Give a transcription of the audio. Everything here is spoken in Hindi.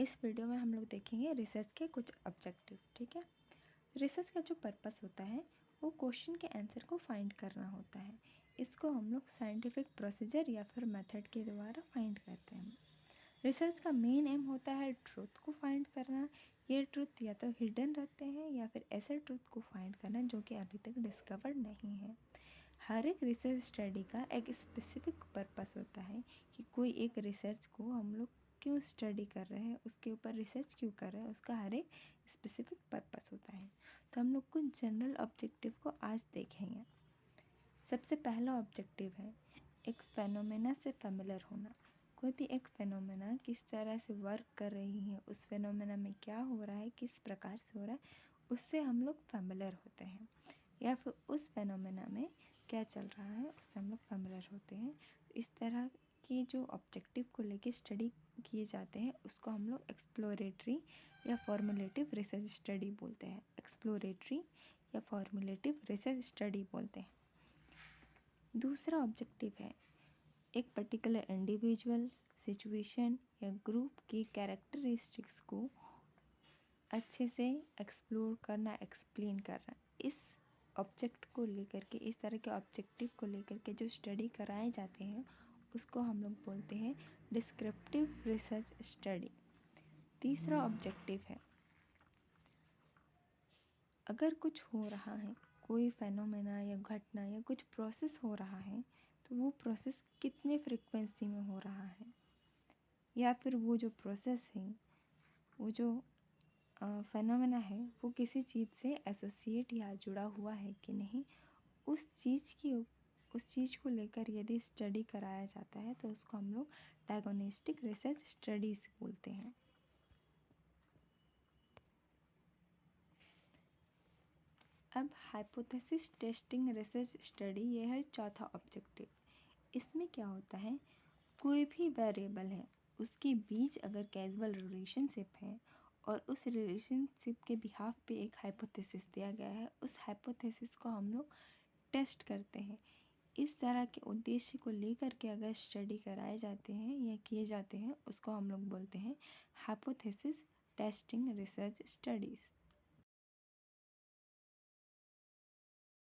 इस वीडियो में हम लोग देखेंगे रिसर्च के कुछ ऑब्जेक्टिव। ठीक है, रिसर्च का जो पर्पस होता है वो क्वेश्चन के आंसर को फाइंड करना होता है। इसको हम लोग साइंटिफिक प्रोसीजर या फिर मेथड के द्वारा फाइंड करते हैं। रिसर्च का मेन एम होता है ट्रूथ को फाइंड करना। ये ट्रूथ या तो हिडन रहते हैं या फिर ऐसे ट्रूथ को फाइंड करना जो कि अभी तक डिस्कवर्ड नहीं है। हर एक रिसर्च स्टडी का एक स्पेसिफिक पर्पस होता है कि कोई एक रिसर्च को हम लोग क्यों स्टडी कर रहे हैं, उसके ऊपर रिसर्च क्यों कर रहे हैं, उसका हर एक स्पेसिफिक पर्पस होता है। तो हम लोग कुछ जनरल ऑब्जेक्टिव को आज देखेंगे। सबसे पहला ऑब्जेक्टिव है एक फेनोमेना से फेमिलियर होना। कोई भी एक फेनोमेना किस तरह से वर्क कर रही है, उस फेनोमेना में क्या हो रहा है, किस प्रकार से हो रहा है, उससे हम लोग फेमिलियर होते हैं। या फिर उस फेनोमेना में क्या चल रहा है उससे हम लोग फेमिलियर होते हैं। इस तरह के जो ऑब्जेक्टिव को लेके स्टडी किए जाते हैं उसको हम लोग एक्सप्लोरेटरी या फॉर्मुलेटिव रिसर्च स्टडी बोलते हैं। एक्सप्लोरेटरी या फॉर्मुलेटिव रिसर्च स्टडी बोलते हैं। दूसरा ऑब्जेक्टिव है एक पर्टिकुलर इंडिविजुअल, सिचुएशन या ग्रुप की कैरेक्टरिस्टिक्स को अच्छे से एक्सप्लोर करना, एक्सप्लेन करना। इस ऑब्जेक्ट को लेकर के, इस तरह के ऑब्जेक्टिव को लेकर के जो स्टडी कराए जाते हैं उसको हम लोग बोलते हैं डिस्क्रिप्टिव रिसर्च स्टडी। तीसरा ऑब्जेक्टिव है अगर कुछ हो रहा है, कोई फेनोमेना या घटना या कुछ प्रोसेस हो रहा है तो वो प्रोसेस कितने फ्रीक्वेंसी में हो रहा है, या फिर वो जो प्रोसेस है, वो जो फेनोमेना है वो किसी चीज़ से एसोसिएट या जुड़ा हुआ है कि नहीं, उस चीज़ को लेकर यदि स्टडी कराया जाता है तो उसको हम लोग डायग्नोस्टिक रिसर्च स्टडीज़ बोलते हैं। अब हाइपोथेसिस टेस्टिंग रिसर्च स्टडी, ये है चौथा ऑब्जेक्टिव। इसमें क्या होता है, कोई भी वेरिएबल है उसके बीच अगर कैजुअल रिलेशनशिप है और उस रिलेशनशिप के बिहाफ पे एक हाइपोथेसिस दिया गया है, उस हाइपोथेसिस को हम लोग टेस्ट करते हैं। इस तरह के उद्देश्य को लेकर के अगर स्टडी कराए जाते हैं या किए जाते हैं उसको हम लोग बोलते हैं हाइपोथेसिस टेस्टिंग रिसर्च स्टडीज़।